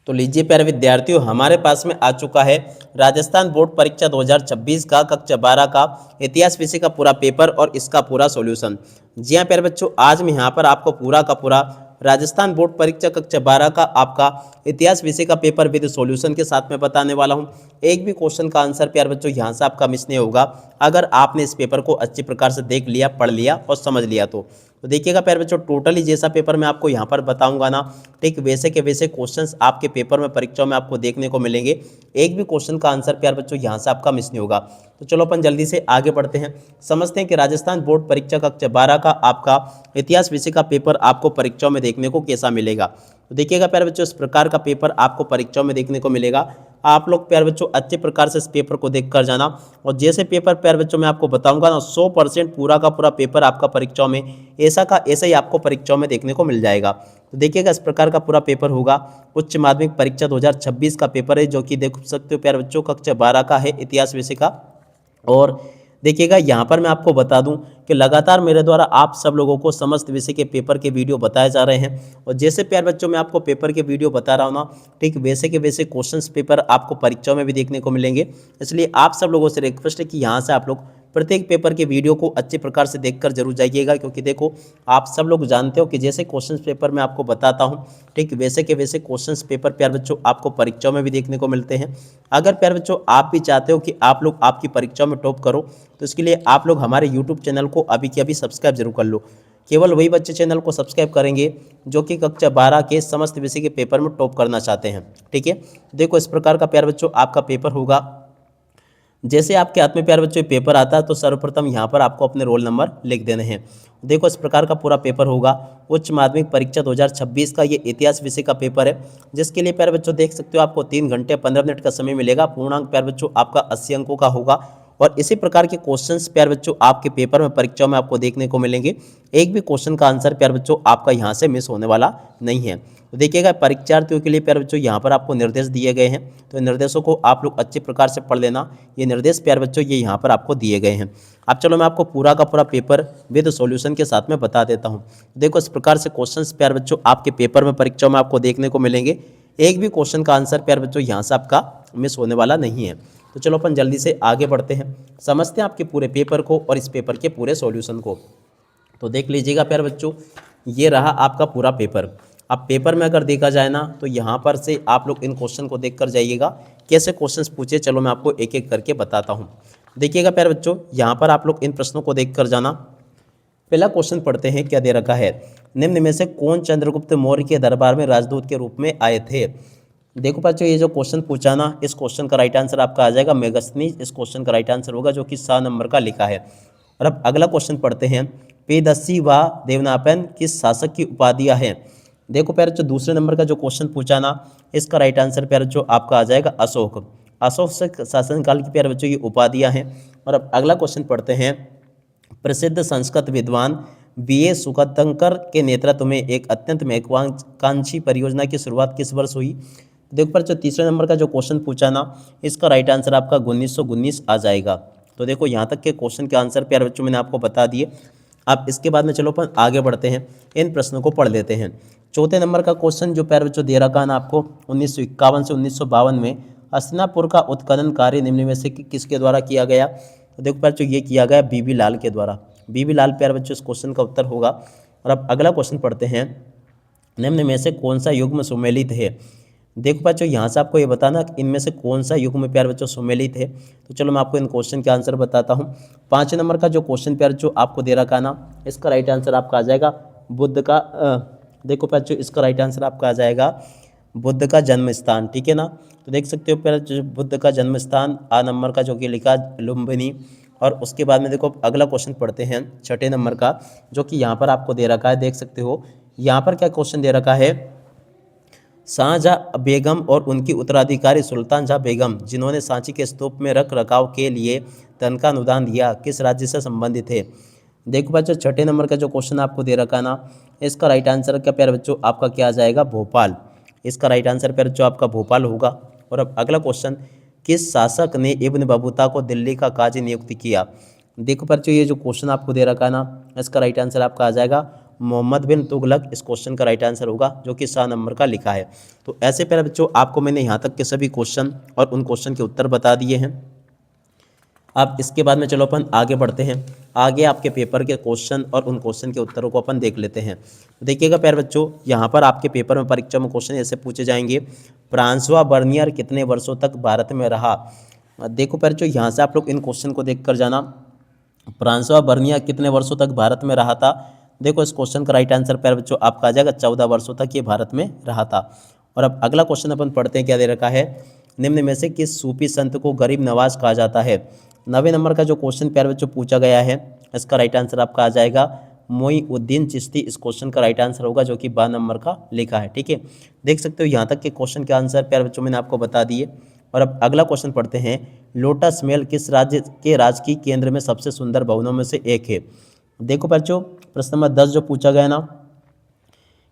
तो लीजिए प्यारे विद्यार्थियों, हमारे पास में आ चुका है राजस्थान बोर्ड परीक्षा 2026 का कक्षा 12 का इतिहास विषय का पूरा पेपर और इसका पूरा सॉल्यूशन। जी हाँ प्यारे बच्चों, आज मैं यहाँ पर आपको पूरा का पूरा राजस्थान बोर्ड परीक्षा कक्षा 12 का आपका इतिहास विषय का पेपर विद सॉल्यूशन के साथ में बताने वाला हूँ। एक भी क्वेश्चन का आंसर प्यारे बच्चों यहाँ से आपका मिस नहीं होगा अगर आपने इस पेपर को अच्छी प्रकार से देख लिया, पढ़ लिया और समझ लिया तो देखिएगा प्यारे बच्चों, टोटली जैसा पेपर मैं आपको यहाँ पर बताऊंगा ना, ठीक वैसे के वैसे क्वेश्चंस आपके पेपर में परीक्षाओं में आपको देखने को मिलेंगे। एक भी क्वेश्चन का आंसर प्यारे बच्चों यहाँ से आपका मिस नहीं होगा। तो चलो अपन जल्दी से आगे बढ़ते हैं, समझते हैं कि राजस्थान बोर्ड परीक्षा कक्षा 12 का आपका इतिहास विषय का पेपर आपको परीक्षाओं में देखने को कैसा मिलेगा। तो देखिएगा प्यारे बच्चों, इस प्रकार का पेपर आपको परीक्षाओं में देखने को मिलेगा। आप लोग प्यारे बच्चों अच्छे प्रकार से इस पेपर को देख कर जाना, और जैसे पेपर प्यारे बच्चों मैं आपको बताऊंगा ना, 100% पूरा का पूरा पेपर आपका परीक्षाओं में ऐसा का ऐसा ही आपको परीक्षाओं में देखने को मिल जाएगा। तो देखिएगा इस प्रकार का पूरा पेपर होगा। उच्च माध्यमिक परीक्षा 2026 का पेपर है, जो कि देख सकते हो प्यारे बच्चों कक्षा 12 का है इतिहास विषय का। और देखिएगा यहाँ पर मैं आपको बता दूं कि लगातार मेरे द्वारा आप सब लोगों को समस्त विषय के पेपर के वीडियो बताए जा रहे हैं, और जैसे प्यारे बच्चों मैं आपको पेपर के वीडियो बता रहा हूँ ना, ठीक वैसे के वैसे क्वेश्चंस पेपर आपको परीक्षाओं में भी देखने को मिलेंगे। इसलिए आप सब लोगों से रिक्वेस्ट है कि यहाँ से आप लोग प्रत्येक पेपर के वीडियो को अच्छे प्रकार से देखकर जरूर जाइएगा, क्योंकि देखो आप सब लोग जानते हो कि जैसे क्वेश्चंस पेपर मैं आपको बताता हूं, ठीक वैसे के वैसे क्वेश्चंस पेपर प्यारे बच्चों आपको परीक्षाओं में भी देखने को मिलते हैं। अगर प्यारे बच्चों आप भी चाहते हो कि आप लोग आपकी परीक्षाओं में टॉप करो, तो इसके लिए आप लोग हमारे यूट्यूब चैनल को अभी के अभी सब्सक्राइब जरूर कर लो। केवल वही बच्चे चैनल को सब्सक्राइब करेंगे जो कि कक्षा 12 के समस्त विषय के पेपर में टॉप करना चाहते हैं। ठीक है, देखो इस प्रकार का प्यारे बच्चों आपका पेपर होगा। जैसे आपके हाथ में प्यारे बच्चों पेपर आता है तो सर्वप्रथम यहाँ पर आपको अपने रोल नंबर लिख देने हैं। देखो इस प्रकार का पूरा पेपर होगा। उच्च माध्यमिक परीक्षा 2026 का ये इतिहास विषय का पेपर है, जिसके लिए प्यारे बच्चों देख सकते हो आपको 3 घंटे 15 मिनट का समय मिलेगा। पूर्णांक प्यारे बच्चों आपका 80 अंकों का होगा, और इसी प्रकार के क्वेश्चंस प्यारे बच्चों आपके पेपर में परीक्षाओं में आपको देखने को मिलेंगे। एक भी क्वेश्चन का आंसर प्यारे बच्चों आपका यहाँ से मिस होने वाला नहीं है। तो देखिएगा परीक्षार्थियों के लिए प्यारे बच्चों यहाँ पर आपको निर्देश दिए गए हैं, तो निर्देशों को आप लोग अच्छे प्रकार से पढ़ लेना। ये निर्देश प्यारे बच्चों ये यहाँ पर आपको दिए गए हैं। अब चलो मैं आपको पूरा का पूरा पेपर विद सॉल्यूशन के साथ में बता देता हूँ। देखो इस प्रकार से क्वेश्चंस प्यारे बच्चों आपके पेपर में परीक्षाओं में आपको देखने को मिलेंगे। एक भी क्वेश्चन का आंसर प्यारे बच्चों यहाँ से आपका मिस होने वाला नहीं है। तो चलो अपन जल्दी से आगे बढ़ते हैं, समझते हैं आपके पूरे पेपर को और इस पेपर के पूरे सॉल्यूशन को। तो देख लीजिएगा प्यारे बच्चों, ये रहा आपका पूरा पेपर। अब पेपर में अगर देखा जाए ना, तो यहाँ पर से आप लोग इन क्वेश्चन को देख कर जाइएगा कैसे क्वेश्चंस पूछे। चलो मैं आपको एक एक करके बताता हूँ। देखिएगा प्यारे बच्चों, यहाँ पर आप लोग इन प्रश्नों को देख कर जाना। पहला क्वेश्चन पढ़ते हैं, क्या दे रखा है, निम्न में से कौन चंद्रगुप्त मौर्य के दरबार में राजदूत के रूप में आए थे। देखो बच्चों, ये जो क्वेश्चन पूछा ना, इस क्वेश्चन का राइट आंसर आपका आ जाएगा मेगस्थनीज। इस क्वेश्चन का राइट आंसर होगा, जो कि 7 नंबर का लिखा है। और अब अगला क्वेश्चन पढ़ते हैं, पेदस्सी व देवनापैन किस शासक की उपाधियां हैं। देखो प्यारे जो दूसरे नंबर का जो क्वेश्चन पूछा ना, इसका राइट आंसर प्यारे जो आपका आ जाएगा अशोक। अशोक शासनकाल की प्यारे बच्चों ये उपाधियां हैं। और अब अगला क्वेश्चन पढ़ते हैं, प्रसिद्ध संस्कृत विद्वान B.A. सुकतंकर के नेतृत्व में एक अत्यंत महत्वाकांक्षी परियोजना की शुरुआत किस वर्ष हुई। देखो पर जो तीसरे नंबर का जो क्वेश्चन पूछा ना, इसका राइट आंसर आपका 1919 आ जाएगा। तो देखो यहाँ तक के क्वेश्चन के आंसर प्यारे बच्चों मैंने आपको बता दिए। अब इसके बाद में चलो अपन आगे बढ़ते हैं, इन प्रश्नों को पढ़ लेते हैं। चौथे नंबर का क्वेश्चन जो प्यारे बच्चों दे रखा है ना आपको, 1951 से 1952 में हस्तिनापुर का उत्खनन कार्य निम्न में से किसके द्वारा किया गया। तो देखो प्यारे बच्चों ये किया गया बीबी लाल के द्वारा। बीबी लाल प्यारे बच्चों इस क्वेश्चन का उत्तर होगा। और अब अगला क्वेश्चन पढ़ते हैं, निम्न में से कौन सा युग्म सुमेलित है। देखो बच्चों यहाँ से आपको ये बताना इनमें से कौन सा युग्म प्यारे बच्चों सुमेलित है। तो चलो मैं आपको इन क्वेश्चन के आंसर बताता हूँ। 5 नंबर का जो क्वेश्चन प्यारे जो आपको दे रखा है ना, इसका राइट आंसर आपका आ जाएगा बुद्ध का देखो बच्चों इसका राइट आंसर आपका आ जाएगा बुद्ध का जन्म स्थान। ठीक है ना, तो देख सकते हो पहले जो बुद्ध का जन्म स्थान आ नंबर का जो कि लिखा लुम्बिनी। और उसके बाद में देखो अगला क्वेश्चन पढ़ते हैं 6 नंबर का, जो कि यहाँ पर आपको दे रखा है। देख सकते हो यहाँ पर क्या क्वेश्चन दे रखा है, शाहजहाँ बेगम और उनकी उत्तराधिकारी सुल्तान जहाँ बेगम, जिन्होंने सांची के स्तूप में रख रखाव के लिए धन का अनुदान दिया, किस राज्य से संबंधित है। देखो बच्चों 6 नंबर का जो क्वेश्चन आपको दे रखा ना, इसका राइट आंसर क्या प्यारे बच्चों आपका क्या आ जाएगा, भोपाल। इसका राइट आंसर प्यारे बच्चों आपका भोपाल होगा। और अब अगला क्वेश्चन, किस शासक ने इब्न बतूता को दिल्ली का काजी नियुक्त किया। देखो बच्चों ये जो क्वेश्चन आपको दे रखा है ना, इसका राइट आंसर आपका आ जाएगा मोहम्मद बिन तुगलक इस क्वेश्चन का राइट आंसर होगा, जो कि 7 नंबर का लिखा है। तो ऐसे प्यारे बच्चों आपको मैंने यहाँ तक के सभी क्वेश्चन और उन क्वेश्चन के उत्तर बता दिए हैं। अब इसके बाद में चलो अपन आगे बढ़ते हैं। आगे आपके पेपर के क्वेश्चन और उन क्वेश्चन के उत्तरों को अपन देख लेते हैं। तो देखिएगा प्यारे बच्चों, यहाँ पर आपके पेपर में परीक्षा में क्वेश्चन ऐसे पूछे जाएंगे, फ्रांसवा बर्नियर कितने वर्षों तक भारत में रहा। देखो प्यारे बच्चों, यहाँ से आप लोग इन क्वेश्चन को देख कर जाना। फ्रांसवा बर्नियर कितने वर्षों तक भारत में रहा था। देखो इस क्वेश्चन का राइट आंसर प्यारे बच्चों आपका आ जाएगा 14 वर्षों तक ये भारत में रहा था। और अब अगला क्वेश्चन अपन पढ़ते हैं, क्या दे रखा है, निम्न में से किस सूफी संत को गरीब नवाज कहा जाता है। 90 नंबर का जो क्वेश्चन प्यारे बच्चों पूछा गया है, इसका राइट आंसर आपका आ जाएगा मोईउद्दीन चिश्ती इस क्वेश्चन का राइट आंसर होगा, जो कि 12 नंबर का लिखा है। ठीक है, देख सकते हो यहाँ तक के क्वेश्चन के आंसर प्यारे बच्चों मैंने आपको बता दिए। और अब अगला क्वेश्चन पढ़ते हैं, लोटस महल किस राज्य के राजकीय केंद्र में सबसे सुंदर भवनों में से एक है। देखो बच्चों, प्रश्न नंबर 10 जो पूछा गया ना,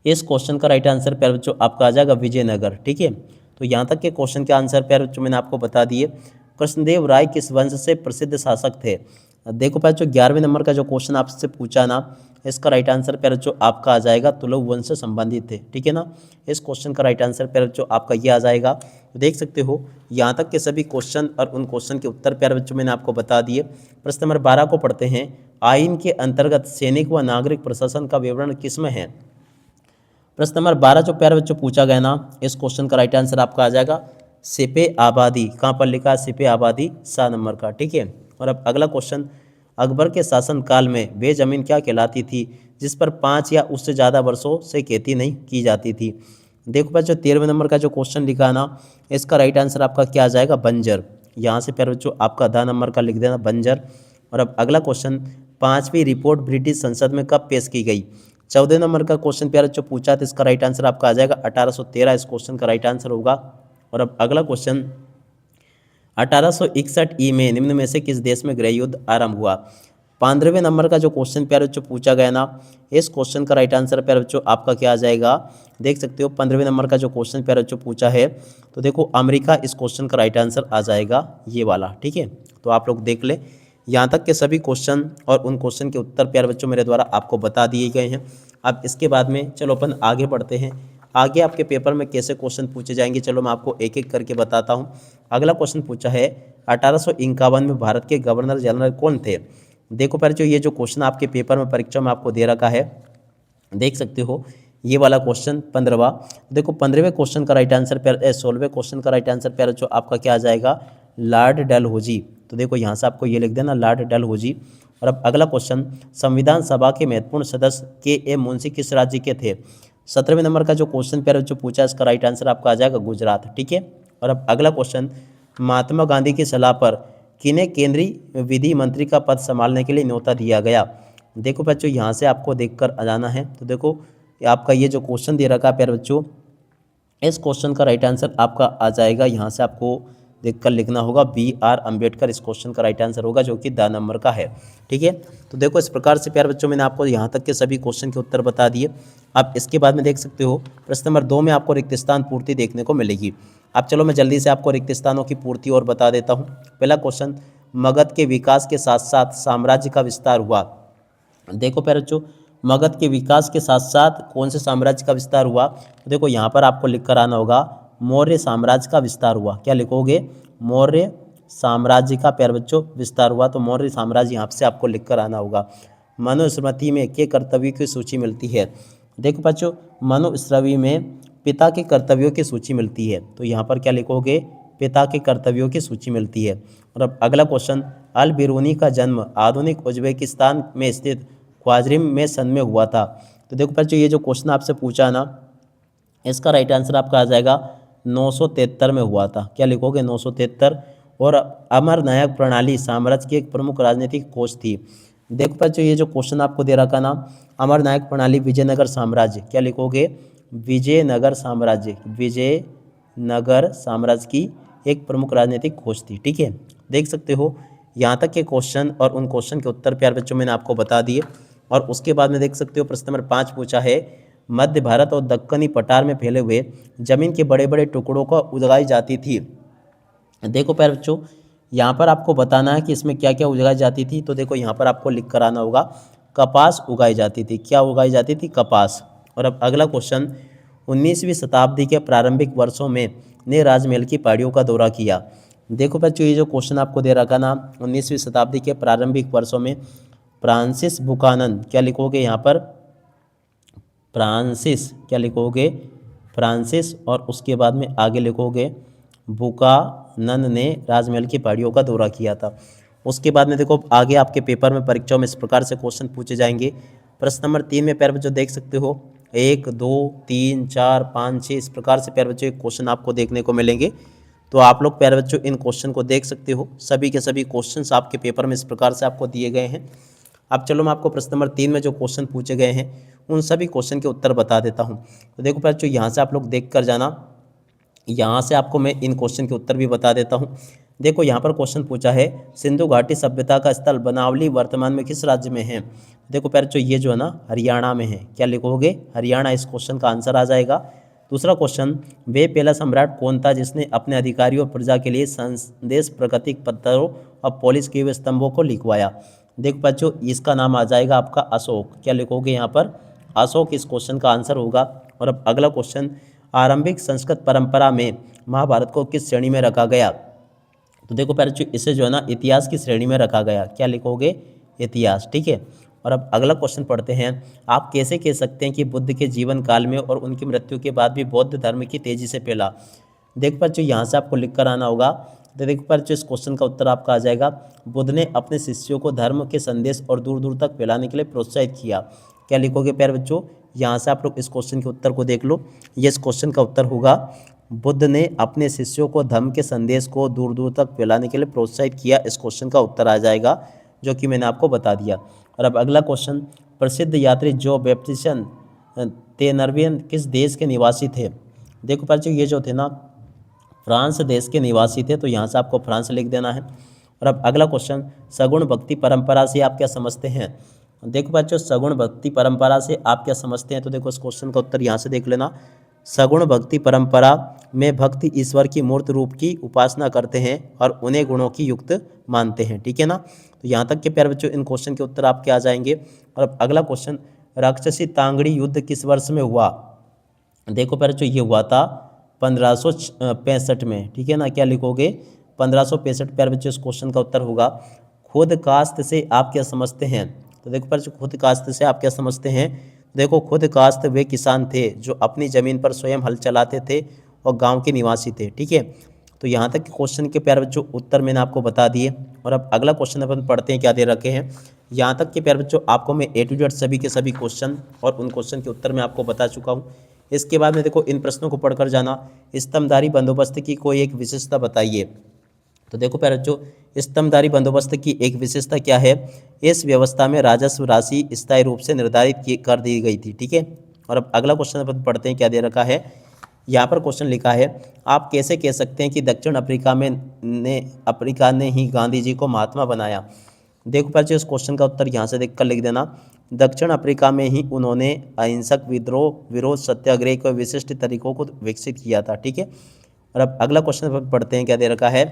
इस क्वेश्चन का राइट आंसर प्यारे बच्चों आपका आ जाएगा विजयनगर। ठीक है, तो यहाँ तक के क्वेश्चन के आंसर प्यारे बच्चों मैंने आपको बता दिए। कृष्णदेव राय किस वंश से प्रसिद्ध शासक थे। देखो प्यारे बच्चों, 11वें नंबर का जो क्वेश्चन आपसे पूछा ना, इसका राइट आंसर प्यारे बच्चों आपका आ जाएगा तुलु वंश से संबंधित थे। ठीक है ना, इस क्वेश्चन का राइट आंसर प्यारे बच्चों आपका ये आ जाएगा। तो देख सकते हो यहाँ तक के सभी क्वेश्चन और उन क्वेश्चन के उत्तर प्यारे बच्चों मैंने आपको बता दिए। प्रश्न नंबर 12 को पढ़ते हैं, आइन के अंतर्गत सैनिक व नागरिक प्रशासन का विवरण किसमें है। प्रश्न नंबर 12 जो प्यारे बच्चों पूछा गया ना, इस क्वेश्चन का राइट आंसर आपका आ जाएगा सिपे आबादी। कहाँ पर लिखा है, सिपे आबादी 7 नंबर का। ठीक है, और अब अगला क्वेश्चन, अकबर के शासनकाल में वे जमीन क्या कहलाती थी जिस पर 5 या उससे ज़्यादा वर्षों से खेती नहीं की जाती थी। देखो बच्चों, 13वें नंबर का जो क्वेश्चन लिखा है ना, इसका राइट आंसर आपका क्या आ जाएगा, बंजर। यहाँ से प्यारे बच्चों आपका 10 नंबर का लिख देना, बंजर। और अब अगला क्वेश्चन, 5वीं रिपोर्ट ब्रिटिश संसद में कब पेश की गई। 14 नंबर का क्वेश्चन प्यारे बच्चों पूछा, तो इसका राइट आंसर आपका आ जाएगा 1813 इस क्वेश्चन का राइट आंसर होगा। और अब अगला क्वेश्चन, 1861 ई में निम्न में से किस देश में गृह युद्ध आरंभ हुआ। 15वें नंबर का जो क्वेश्चन प्यारे बच्चों पूछा गया ना, इस क्वेश्चन का राइट आंसर प्यारे बच्चों आपका क्या आ जाएगा, देख सकते हो 15वें नंबर का जो क्वेश्चन प्यारे बच्चों पूछा है, तो देखो अमेरिका इस क्वेश्चन का राइट आंसर आ जाएगा ये वाला। ठीक है, तो आप लोग देख ले, यहाँ तक के सभी क्वेश्चन और उन क्वेश्चन के उत्तर प्यारे बच्चों मेरे द्वारा आपको बता दिए गए हैं। अब इसके बाद में चलो अपन आगे बढ़ते हैं। आगे आपके पेपर में कैसे क्वेश्चन पूछे जाएंगे, चलो मैं आपको एक एक करके बताता हूँ। अगला क्वेश्चन पूछा है, 1851 में भारत के गवर्नर जनरल कौन थे। देखो प्यारे बच्चों, ये जो क्वेश्चन आपके पेपर में परीक्षा में आपको दे रखा है, देख सकते हो ये वाला क्वेश्चन 15वां। देखो 15वें क्वेश्चन का राइट आंसर 16वें क्वेश्चन का राइट आंसर प्यारे बच्चों आपका क्या आ जाएगा, लॉर्ड डलहौजी। तो देखो यहाँ से आपको ये लिख देना, लॉर्ड डलहौजी। और अब अगला क्वेश्चन, संविधान सभा के महत्वपूर्ण सदस्य के ए मुंशी किस राज्य के थे। 17वें नंबर का जो क्वेश्चन प्यारे बच्चों पूछा, इसका राइट आंसर आपका आ जाएगा गुजरात। ठीक है, और अब अगला क्वेश्चन, महात्मा गांधी की सलाह पर किन्हें केंद्रीय विधि मंत्री का पद संभालने के लिए न्योता दिया गया। देखो बच्चों, यहाँ से आपको देखकर आ जाना है। तो देखो आपका ये जो क्वेश्चन दे रखा है प्यारे बच्चों, इस क्वेश्चन का राइट आंसर आपका आ जाएगा, यहाँ से आपको देखकर लिखना होगा BR अम्बेडकर इस क्वेश्चन का राइट आंसर होगा, जो कि 10 नंबर का है। ठीक है, तो देखो इस प्रकार से प्यारे बच्चों मैंने आपको यहाँ तक के सभी क्वेश्चन के उत्तर बता दिए। आप इसके बाद में देख सकते हो प्रश्न नंबर 2 में आपको रिक्त स्थान पूर्ति देखने को मिलेगी। अब चलो मैं जल्दी से आपको रिक्त स्थानों की पूर्ति और बता देता हूँ। पहला क्वेश्चन, मगध के विकास के साथ साथ साम्राज्य का विस्तार हुआ। देखो प्यारे बच्चों, मगध के विकास के साथ साथ कौन से साम्राज्य का विस्तार हुआ, तो देखो यहाँ पर आपको लिख कर आना होगा मौर्य साम्राज्य का विस्तार हुआ। क्या लिखोगे, मौर्य साम्राज्य का प्यारे बच्चों विस्तार हुआ। तो मौर्य साम्राज्य यहाँ से आपको लिख कर आना होगा। मनुस्मृति में के कर्तव्यों की सूची मिलती है। देखो बच्चों, मनुस्मृति में पिता के कर्तव्यों की सूची मिलती है, तो यहाँ पर क्या लिखोगे, पिता के कर्तव्यों की सूची मिलती है। और अब अगला क्वेश्चन, अल बिरूनी का जन्म आधुनिक उज्बेकिस्तान में स्थित ख्वाजरिम में सन में हुआ था। तो देखो बच्चों, ये जो क्वेश्चन आपसे पूछा ना, इसका राइट आंसर आपका आ जाएगा 973 में हुआ था। क्या लिखोगे, 973। और अमरनायक प्रणाली साम्राज्य की एक प्रमुख राजनीतिक कोष थी। देखो बच्चों, ये जो क्वेश्चन आपको दे रखा ना, अमरनायक प्रणाली विजयनगर साम्राज्य, क्या लिखोगे, विजयनगर साम्राज्य, विजयनगर साम्राज्य की एक प्रमुख राजनीतिक खोज थी। ठीक है, देख सकते हो यहाँ तक के क्वेश्चन और उन क्वेश्चन के उत्तर प्यारे बच्चों मैंने आपको बता दिए। और उसके बाद में देख सकते हो प्रश्न नंबर 5 पूछा है, मध्य भारत और दक्कनी पठार में फैले हुए जमीन के बड़े बड़े टुकड़ों को उगाई जाती थी। देखो प्यारे बच्चों, यहाँ पर आपको बताना है कि इसमें क्या क्या उगाई जाती थी। तो देखो यहाँ पर आपको लिख कर आना होगा, कपास उगाई जाती थी। क्या उगाई जाती थी? कपास। और अब अगला क्वेश्चन, 19वीं शताब्दी के प्रारंभिक वर्षों में ने राजमहल की पहाड़ियों का दौरा किया। देखो बच्चों, ये जो क्वेश्चन आपको दे रखा ना, 19वीं शताब्दी के प्रारंभिक वर्षों में फ्रांसिस बुकानन, क्या लिखोगे यहाँ पर? फ्रांसिस, क्या लिखोगे? फ्रांसिस, और उसके बाद में आगे लिखोगे बुकानन ने राजमहल की पहाड़ियों का दौरा किया था। उसके बाद में देखो आगे आपके पेपर में परीक्षाओं में इस प्रकार से क्वेश्चन पूछे जाएंगे। प्रश्न नंबर 3 में प्यारे बच्चों देख सकते हो 1 2 3 4 5 6 इस प्रकार से प्यारे बच्चों क्वेश्चन आपको देखने को मिलेंगे। तो आप लोग प्यारे बच्चों इन क्वेश्चन को देख सकते हो। सभी के सभी क्वेश्चंस आपके पेपर में इस प्रकार से आपको दिए गए हैं। अब चलो मैं आपको प्रश्न नंबर 3 में जो क्वेश्चन पूछे गए हैं उन सभी क्वेश्चन के उत्तर बता देता हूँ। तो देखो बच्चों, यहाँ से आप लोग देख कर जाना, यहाँ से आपको मैं इन क्वेश्चन के उत्तर भी बता देता हूँ। देखो यहाँ पर क्वेश्चन पूछा है, सिंधु घाटी सभ्यता का स्थल बनावली वर्तमान में किस राज्य में है? देखो बच्चों, ये जो है ना हरियाणा में है। क्या लिखोगे? हरियाणा इस क्वेश्चन का आंसर आ जाएगा। दूसरा क्वेश्चन, वे पहला सम्राट कौन था जिसने अपने अधिकारियों और प्रजा के लिए संदेश प्रगतिक पत्थरों और पॉलिश किए हुए स्तंभों को लिखवाया? देखो बच्चों, इसका नाम आ जाएगा आपका अशोक। क्या लिखोगे यहाँ पर? अशोक इस क्वेश्चन का आंसर होगा। और अब अगला क्वेश्चन, आरंभिक संस्कृत परंपरा में महाभारत को किस श्रेणी में रखा गया? तो देखो बच्चों, इसे जो है ना इतिहास की श्रेणी में रखा गया। क्या लिखोगे? इतिहास। ठीक है। और अब अगला क्वेश्चन पढ़ते हैं, आप कैसे कह सकते हैं कि बुद्ध के जीवन काल में और उनकी मृत्यु के बाद भी बौद्ध धर्म की तेजी से फैला? देख बच्चों, यहाँ से आपको लिख कर आना होगा। तो देख बच्चों, इस क्वेश्चन का उत्तर आपका आ जाएगा, बुद्ध ने अपने शिष्यों को धर्म के संदेश और दूर दूर तक फैलाने के लिए प्रोत्साहित किया। क्या लिखोगे प्यारे बच्चों? यहाँ से आप लोग इस क्वेश्चन के उत्तर को देख लो। ये इस क्वेश्चन का उत्तर होगा, बुद्ध ने अपने शिष्यों को धर्म के संदेश को दूर दूर तक फैलाने के लिए प्रोत्साहित किया। इस क्वेश्चन का उत्तर आ जाएगा, जो कि मैंने आपको बता दिया। और अब अगला क्वेश्चन, प्रसिद्ध यात्री जो बैप्टिस्ट तेनरवियन किस देश के निवासी थे? देखो बच्चों, ये जो थे ना फ्रांस देश के निवासी थे। तो यहाँ से आपको फ्रांस लिख देना है। और अब अगला क्वेश्चन, सगुण भक्ति परंपरा से आप क्या समझते हैं? देखो बच्चों, सगुण भक्ति परंपरा से आप क्या समझते हैं? तो देखो इस क्वेश्चन का उत्तर यहाँ से देख लेना। सगुण भक्ति परंपरा में भक्ति ईश्वर की मूर्त रूप की उपासना करते हैं और उन्हें गुणों की युक्त मानते हैं। ठीक है ना। तो यहाँ तक के प्यारे बच्चों इन क्वेश्चन के उत्तर आपके आ जाएंगे। और अब अगला क्वेश्चन, राक्षसी तांगड़ी युद्ध किस वर्ष में हुआ? देखो प्यारे बच्चों, ये हुआ था 1565 में। ठीक है ना। क्या लिखोगे? 1565 प्यारे बच्चों इस क्वेश्चन का उत्तर होगा। खुद कास्त से आप क्या समझते हैं? तो देखो प्यारे बच्चों, खुद कास्त से आप क्या समझते हैं? देखो, खुद कास्त वे किसान थे जो अपनी ज़मीन पर स्वयं हल चलाते थे और गांव के निवासी थे। ठीक है। तो यहाँ तक के क्वेश्चन के प्यारे बच्चों उत्तर मैंने आपको बता दिए। और अब अगला क्वेश्चन अपन पढ़ते हैं, क्या दे रखे हैं। यहाँ तक के प्यारे बच्चों आपको मैं A to Z सभी के सभी क्वेश्चन और उन क्वेश्चन के उत्तर मैं आपको बता चुका हूँ। इसके बाद में देखो इन प्रश्नों को पढ़कर जाना। स्तंभधारी बंदोबस्त की कोई एक विशेषता बताइए। तो देखो प्यारे बच्चों, स्तंभधारी बंदोबस्त की एक विशेषता क्या है? इस व्यवस्था में राजस्व राशि स्थायी रूप से निर्धारित कर दी गई थी। ठीक है। और अब अगला क्वेश्चन अपन पढ़ते हैं, क्या दे रखा है। यहाँ पर क्वेश्चन लिखा है, आप कैसे कह सकते हैं कि दक्षिण अफ्रीका ने ही गांधी जी को महात्मा बनाया? देखो बच्चों, इस क्वेश्चन का उत्तर यहाँ से देखकर लिख देना। दक्षिण अफ्रीका में ही उन्होंने अहिंसक विरोध सत्याग्रह के विशिष्ट तरीकों को विकसित किया था। ठीक है। और अब अगला क्वेश्चन पढ़ते हैं, क्या दे रखा है।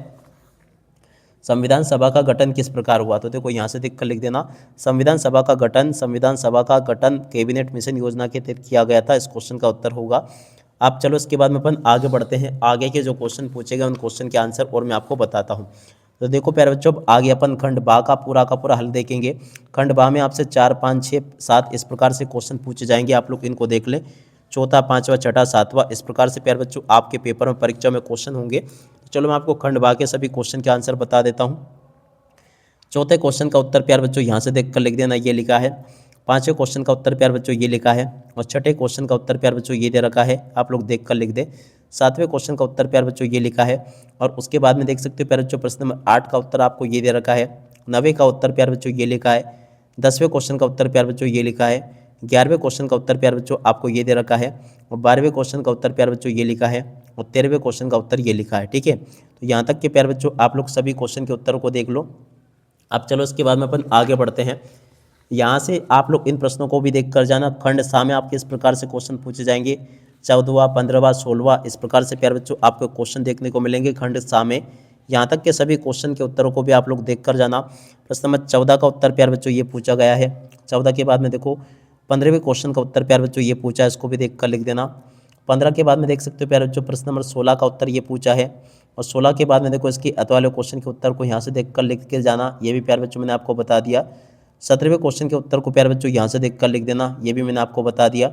संविधान सभा का गठन किस प्रकार हुआ? तो देखो यहाँ से देखकर लिख देना। संविधान सभा का गठन कैबिनेट मिशन योजना के तहत किया गया था। इस क्वेश्चन का उत्तर होगा। आप चलो इसके बाद में अपन आगे बढ़ते हैं। आगे के जो क्वेश्चन पूछे गए उन क्वेश्चन के आंसर और मैं आपको बताता हूँ। तो देखो प्यारे बच्चों, आगे अपन खंड बा का पूरा हल देखेंगे। खंड बा में आपसे 4 5 6 7 इस प्रकार से क्वेश्चन पूछे जाएंगे। आप लोग इनको देख लें। चौथा, पाँचवा, छठा, सातवां इस प्रकार से प्यारे बच्चों आपके पेपर में परीक्षा में क्वेश्चन होंगे। चलो मैं आपको खंड बा के सभी क्वेश्चन के आंसर बता देता हूँ। चौथे क्वेश्चन का उत्तर प्यारे बच्चों यहाँ से देखकर लिख देना, ये लिखा है। पांचवें क्वेश्चन का उत्तर प्यारे बच्चों ये लिखा है। और छठे क्वेश्चन का उत्तर प्यारे बच्चों ये दे रखा है, आप लोग देख कर लिख दे। सातवें क्वेश्चन का उत्तर प्यारे बच्चों ये लिखा है। और उसके बाद में देख सकते हो प्यारे बच्चों प्रश्न नंबर 8 का उत्तर आपको ये दे रखा है। 9वें का उत्तर प्यारे बच्चों ये लिखा है। 10वें क्वेश्चन का उत्तर प्यारे बच्चों ये लिखा है। 11वें क्वेश्चन का उत्तर प्यारे बच्चों आपको ये दे रखा है। और 12वें क्वेश्चन का उत्तर प्यारे बच्चों ये लिखा है। और 13वें क्वेश्चन का उत्तर ये लिखा है। ठीक है। तो यहाँ तक के प्यारे बच्चों आप लोग सभी क्वेश्चन के उत्तरों को देख लो। अब चलो इसके बाद में अपन आगे बढ़ते हैं। यहाँ से आप लोग इन प्रश्नों को भी देख कर जाना। खंड सा में आपके इस प्रकार से क्वेश्चन पूछे जाएंगे। 14वां, 15वां, 16वां इस प्रकार से प्यारे बच्चों आपको क्वेश्चन देखने को मिलेंगे खंड सा में। यहाँ तक के सभी क्वेश्चन के उत्तरों को भी आप लोग देख कर जाना। प्रश्न नंबर 14 का उत्तर प्यारे बच्चों ये पूछा गया है। 14 के बाद में देखो 15वें क्वेश्चन का उत्तर प्यारे बच्चों ये पूछा है, इसको भी देख कर लिख देना। 15 के बाद में देख सकते हो प्यारे बच्चों प्रश्न नंबर 16 का उत्तर ये पूछा है, और 16 के बाद में देखो इसके अत वाले क्वेश्चन के उत्तर को यहाँ से देख कर लिख के जाना, ये भी प्यारे बच्चों मैंने आपको बता दिया। 17वें क्वेश्चन के उत्तर को प्यारे बच्चों यहाँ से देख कर लिख देना, ये भी मैंने आपको बता दिया।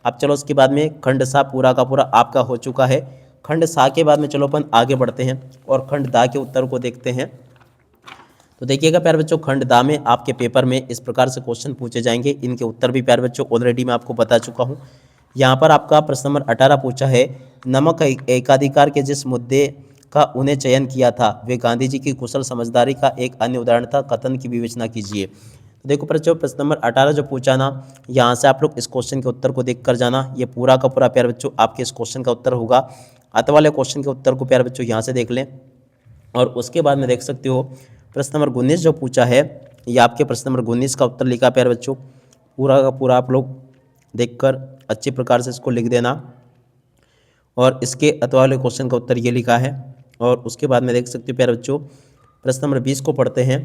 अब चलो उसके बाद में खंड सा पूरा का पूरा आपका हो चुका है। खंड सा के बाद में चलो अपन आगे बढ़ते हैं और खंड दा के उत्तर को देखते हैं। तो देखिएगा प्यारे बच्चों, खंड दा में आपके पेपर में इस प्रकार से क्वेश्चन पूछे जाएंगे, इनके उत्तर भी प्यारे बच्चों ऑलरेडी मैं आपको बता चुका हूँ। यहाँ पर आपका प्रश्न नंबर 18 पूछा है, नमक एकाधिकार के जिस मुद्दे का उन्हें चयन किया था वे गांधी जी की कुशल समझदारी का एक अन्य उदाहरण था, कथन की विवेचना कीजिए। तो देखो बच्चों प्रश्न नंबर 18 जो पूछा ना, यहाँ से आप लोग इस क्वेश्चन के उत्तर को देख कर जाना, ये पूरा का पूरा प्यारे बच्चों आपके इस क्वेश्चन का उत्तर होगा। अत वाले क्वेश्चन के उत्तर को प्यारे बच्चों यहाँ से देख लें, और उसके बाद में देख सकते हो प्रश्न नंबर 19 जो पूछा है, ये आपके प्रश्न नंबर 19 का उत्तर लिखा प्यारे बच्चों, पूरा का पूरा आप लोग देखकर अच्छे प्रकार से इसको लिख देना, और इसके अत वाले क्वेश्चन का उत्तर ये लिखा है। और उसके बाद में देख सकते हो प्यारे बच्चों प्रश्न नंबर 20 को पढ़ते हैं।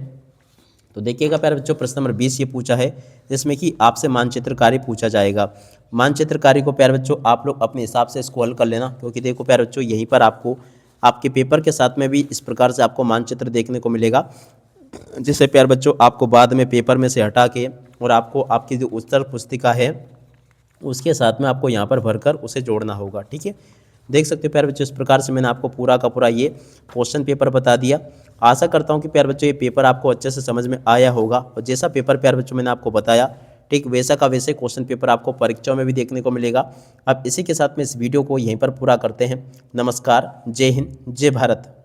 तो देखिएगा प्यारे बच्चों प्रश्न नंबर 20 ये पूछा है, जिसमें कि आपसे मानचित्रकारी पूछा जाएगा। मानचित्रकारी को प्यारे बच्चों आप लोग अपने हिसाब से इसको हल कर लेना, क्योंकि देखो प्यारे बच्चों यहीं पर आपको आपके पेपर के साथ में भी इस प्रकार से आपको मानचित्र देखने को मिलेगा, जिसे प्यारे बच्चों आपको बाद में पेपर में से हटा के और आपको आपकी जो उत्तर पुस्तिका है उसके साथ में आपको यहाँ पर भरकर उसे जोड़ना होगा। ठीक है, देख सकते हो प्यारे बच्चों इस प्रकार से मैंने आपको पूरा का पूरा ये क्वेश्चन पेपर बता दिया। आशा करता हूँ कि प्यारे बच्चों ये पेपर आपको अच्छे से समझ में आया होगा, और जैसा पेपर प्यारे बच्चों मैंने आपको बताया ठीक वैसा का वैसे क्वेश्चन पेपर आपको परीक्षाओं में भी देखने को मिलेगा। अब इसी के साथ में इस वीडियो को यहीं पर पूरा करते हैं। नमस्कार, जय हिंद, जय भारत।